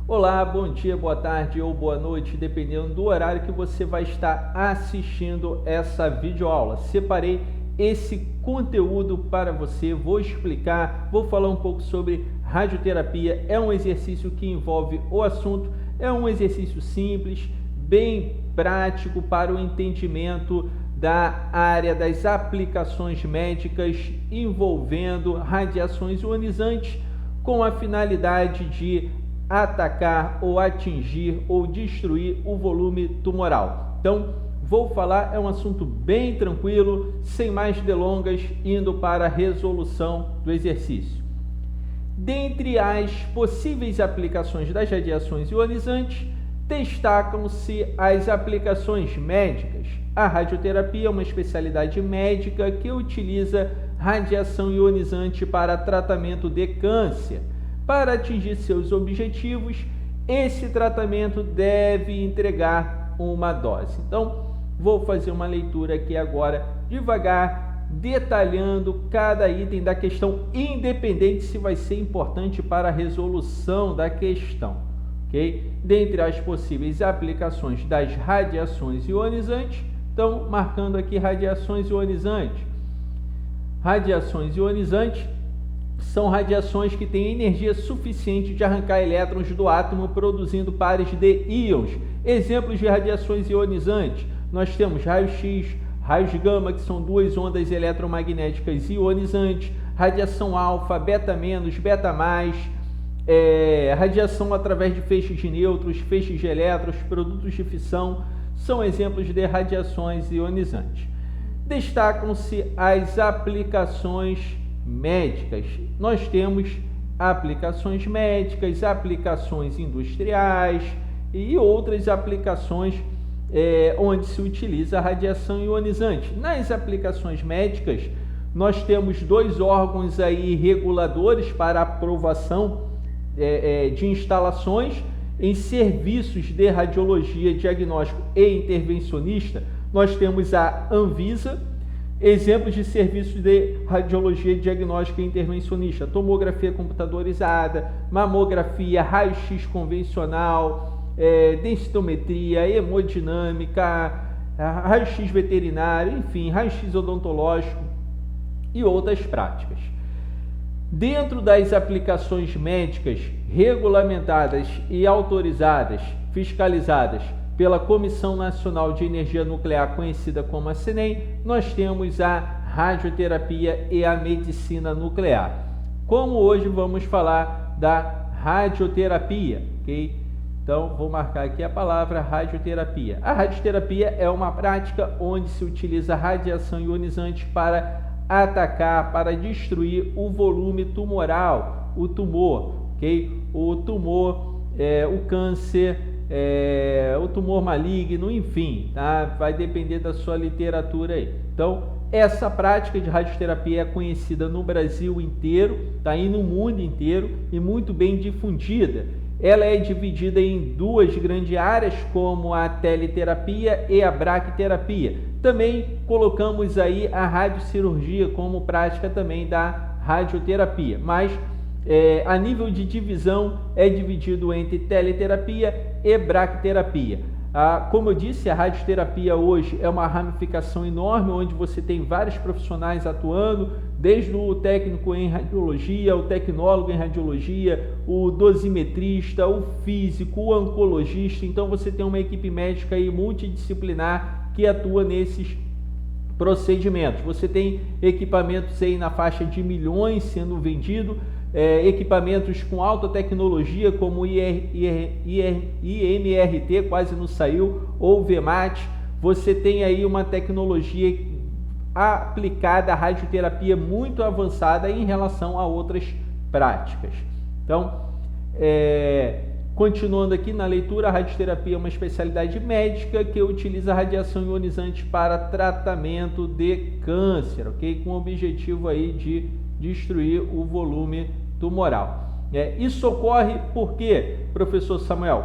Olá, bom dia, boa tarde ou boa noite, dependendo do horário que você vai estar assistindo essa videoaula. Separei esse conteúdo para você, vou explicar, vou falar um pouco sobre radioterapia. É um exercício que envolve o assunto, é um exercício simples, bem prático para o entendimento da área das aplicações médicas envolvendo radiações ionizantes com a finalidade de atacar ou atingir ou destruir o volume tumoral. Então, vou falar, é um assunto bem tranquilo, sem mais delongas, indo para a resolução do exercício. Dentre as possíveis aplicações das radiações ionizantes, destacam-se as aplicações médicas. A radioterapia é uma especialidade médica que utiliza radiação ionizante para tratamento de câncer. Para atingir seus objetivos, esse tratamento deve entregar uma dose. Então, vou fazer uma leitura aqui agora, devagar, detalhando cada item da questão, independente se vai ser importante para a resolução da questão. Okay? Dentre as possíveis aplicações das radiações ionizantes, então, marcando aqui radiações ionizantes. Radiações ionizantes são radiações que têm energia suficiente de arrancar elétrons do átomo, produzindo pares de íons. Exemplos de radiações ionizantes: nós temos raio-x, raios gama, que são duas ondas eletromagnéticas ionizantes, radiação alfa, beta-, beta+, radiação através de feixes de nêutrons, feixes de elétrons, produtos de fissão, são exemplos de radiações ionizantes. Destacam-se as aplicações médicas. Nós temos aplicações médicas, aplicações industriais e outras aplicações onde se utiliza a radiação ionizante. Nas aplicações médicas, nós temos dois órgãos aí reguladores para aprovação de instalações em serviços de radiologia, diagnóstico e intervencionista. Nós temos a Anvisa. Exemplos de serviços de radiologia diagnóstica e intervencionista: tomografia computadorizada, mamografia, raio-x convencional, densitometria, hemodinâmica, raio-x veterinário, enfim, raio-x odontológico e outras práticas. Dentro das aplicações médicas regulamentadas e autorizadas, fiscalizadas pela Comissão Nacional de Energia Nuclear, conhecida como a CNEM, nós temos a radioterapia e a medicina nuclear. Como hoje vamos falar da radioterapia, ok? Então, vou marcar aqui a palavra radioterapia. A radioterapia é uma prática onde se utiliza radiação ionizante para atacar, para destruir o volume tumoral, o tumor, ok? O tumor, o câncer, o tumor maligno, enfim, tá? Vai depender da sua literatura aí. Então, essa prática de radioterapia é conhecida no Brasil inteiro, tá? E no mundo inteiro, e muito bem difundida. Ela é dividida em duas grandes áreas, como a teleterapia e a braquiterapia. Também colocamos aí a radiocirurgia como prática também da radioterapia, mas a nível de divisão é dividido entre teleterapia e braquiterapia. Como eu disse, a radioterapia hoje é uma ramificação enorme, onde você tem vários profissionais atuando, desde o técnico em radiologia, o tecnólogo em radiologia, o dosimetrista, o físico, o oncologista. Então você tem uma equipe médica aí multidisciplinar que atua nesses procedimentos. Você tem equipamentos aí na faixa de milhões sendo vendido, equipamentos com alta tecnologia como o IMRT, quase não saiu, ou o VMAT. Você tem aí uma tecnologia aplicada à radioterapia muito avançada em relação a outras práticas. Então, continuando aqui na leitura, a radioterapia é uma especialidade médica que utiliza radiação ionizante para tratamento de câncer, ok? Com o objetivo aí de destruir o volume tumoral. Isso ocorre por quê, professor Samuel?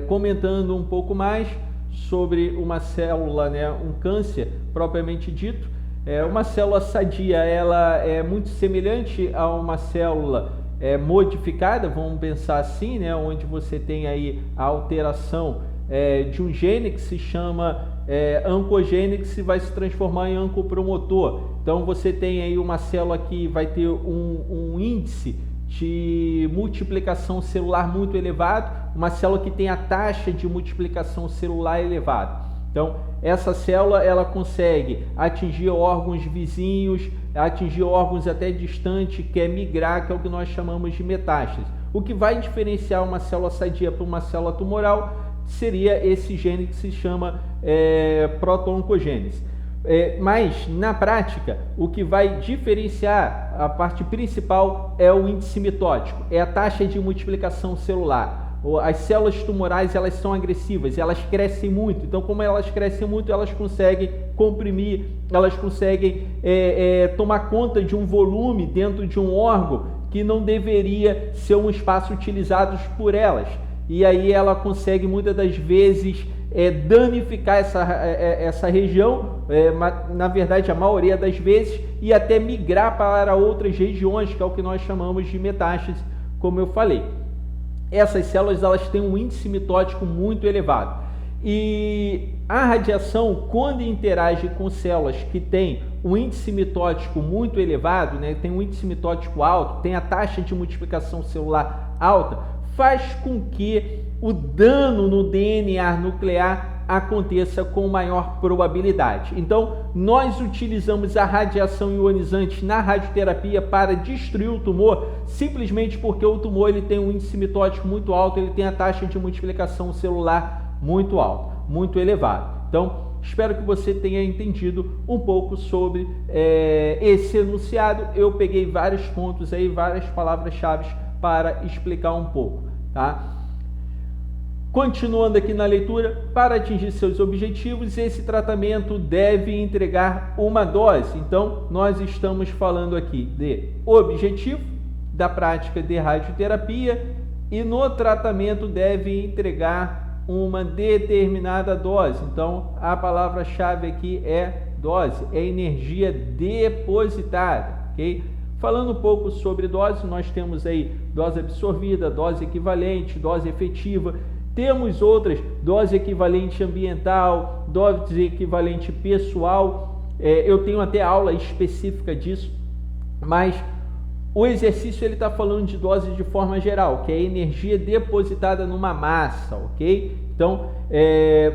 Comentando um pouco mais sobre uma célula, um câncer propriamente dito, uma célula sadia, ela é muito semelhante a uma célula modificada, vamos pensar assim, né, onde você tem aí a alteração de um gene que se chama oncogene, que vai se transformar em oncopromotor. Então você tem aí uma célula que vai ter um índice de multiplicação celular muito elevado, uma célula que tem a taxa de multiplicação celular elevada. Então, essa célula ela consegue atingir órgãos vizinhos, atingir órgãos até distantes, que é migrar, que é o que nós chamamos de metástase. O que vai diferenciar uma célula sadia para uma célula tumoral seria esse gene que se chama proto-oncogênese. Mas, na prática, o que vai diferenciar a parte principal é o índice mitótico, é a taxa de multiplicação celular. As células tumorais, elas são agressivas, elas crescem muito. Então, como elas crescem muito, elas conseguem comprimir, elas conseguem tomar conta de um volume dentro de um órgão que não deveria ser um espaço utilizado por elas. E aí ela consegue, muitas das vezes, danificar essa região, na verdade, a maioria das vezes, e até migrar para outras regiões, que é o que nós chamamos de metástase, como eu falei. Essas células, elas têm um índice mitótico muito elevado. E a radiação, quando interage com células que têm um índice mitótico muito elevado, né, tem um índice mitótico alto, tem a taxa de multiplicação celular alta, faz com que o dano no DNA nuclear aconteça com maior probabilidade. Então, nós utilizamos a radiação ionizante na radioterapia para destruir o tumor, simplesmente porque o tumor ele tem um índice mitótico muito alto, ele tem a taxa de multiplicação celular muito alta, muito elevada. Então, espero que você tenha entendido um pouco sobre esse enunciado. Eu peguei vários pontos aí, várias palavras-chave para explicar um pouco, tá? Continuando aqui na leitura, para atingir seus objetivos, esse tratamento deve entregar uma dose. Então, nós estamos falando aqui de objetivo da prática de radioterapia e no tratamento deve entregar uma determinada dose. Então, a palavra-chave aqui é dose, é energia depositada, ok? Falando um pouco sobre dose, nós temos aí dose absorvida, dose equivalente, dose efetiva. Temos outras, dose equivalente ambiental, dose equivalente pessoal. Eu tenho até aula específica disso, mas o exercício ele está falando de dose de forma geral, que é energia depositada numa massa, ok? Então,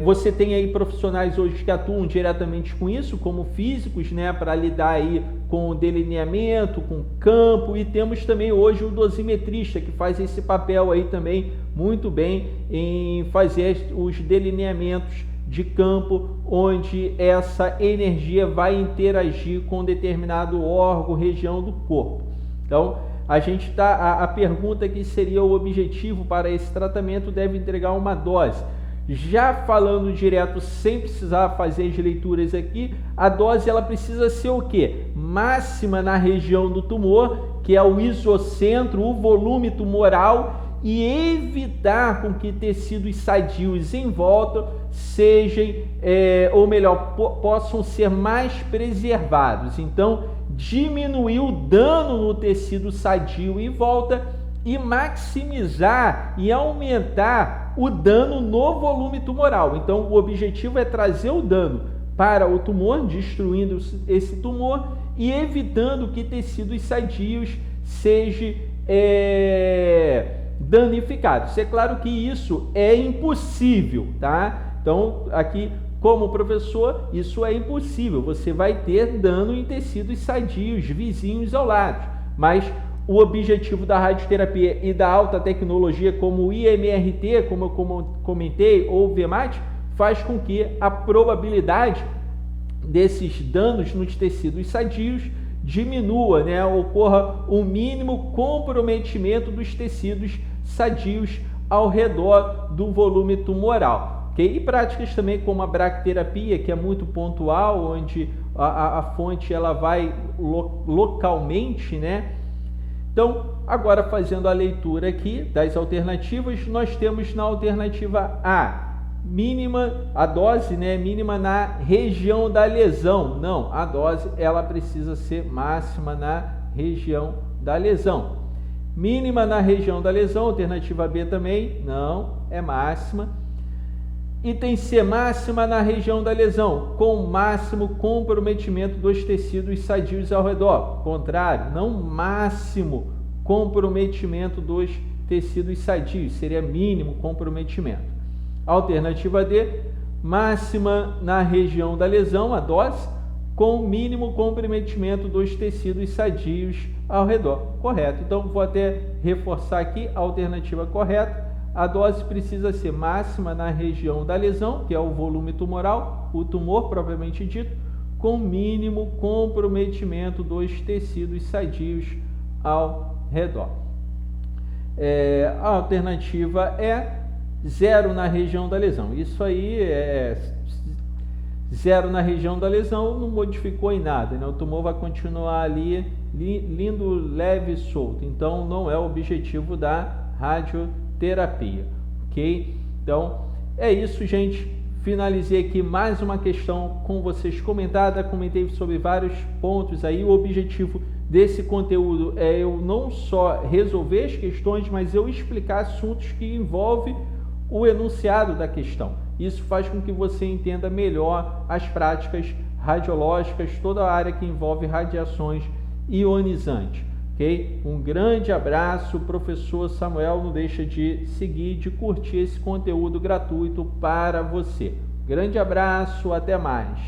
você tem aí profissionais hoje que atuam diretamente com isso, como físicos, né, para lidar aí com o delineamento, com o campo, e temos também hoje o dosimetrista, que faz esse papel aí também muito bem em fazer os delineamentos de campo, onde essa energia vai interagir com determinado órgão, região do corpo. Então, a pergunta que seria o objetivo para esse tratamento deve entregar uma dose. Já falando direto, sem precisar fazer as leituras aqui, a dose ela precisa ser o quê? Máxima na região do tumor, que é o isocentro, o volume tumoral, e evitar com que tecidos sadios em volta sejam, ou melhor, possam ser mais preservados. Então, diminuir o dano no tecido sadio em volta e maximizar e aumentar o dano no volume tumoral. Então, o objetivo é trazer o dano para o tumor, destruindo esse tumor e evitando que tecidos sadios sejam danificados. É claro que isso é impossível, tá? Então, aqui, como professor, isso é impossível. Você vai ter dano em tecidos sadios, vizinhos ao lado, mas o objetivo da radioterapia e da alta tecnologia, como o IMRT, como eu comentei, ou VMAT, faz com que a probabilidade desses danos nos tecidos sadios diminua, né? Ocorra um mínimo comprometimento dos tecidos sadios ao redor do volume tumoral. Okay? E práticas também como a bracterapia, que é muito pontual, onde a fonte ela vai localmente, né? Então, agora fazendo a leitura aqui das alternativas, nós temos na alternativa A, a dose, né, mínima na região da lesão. Não, a dose ela precisa ser máxima na região da lesão. Mínima na região da lesão, alternativa B também, não, é máxima. Item C, máxima na região da lesão, com máximo comprometimento dos tecidos sadios ao redor. Contrário, não máximo comprometimento dos tecidos sadios, seria mínimo comprometimento. Alternativa D, máxima na região da lesão, a dose, com mínimo comprometimento dos tecidos sadios ao redor. Correto. Então, vou até reforçar aqui a alternativa correta. A dose precisa ser máxima na região da lesão, que é o volume tumoral, o tumor propriamente dito, com mínimo comprometimento dos tecidos sadios ao redor. A alternativa é 0 na região da lesão. Isso aí é 0 na região da lesão, não modificou em nada, né? O tumor vai continuar ali lindo, leve e solto. Então, não é o objetivo da radioterapia, ok? Então, é isso, gente. Finalizei aqui mais uma questão com vocês comentada. Comentei sobre vários pontos aí. O objetivo desse conteúdo é eu não só resolver as questões, mas eu explicar assuntos que envolvem o enunciado da questão. Isso faz com que você entenda melhor as práticas radiológicas, toda a área que envolve radiações ionizantes. Ok? Um grande abraço, professor Samuel. Não deixa de seguir, de curtir esse conteúdo gratuito para você. Grande abraço, até mais.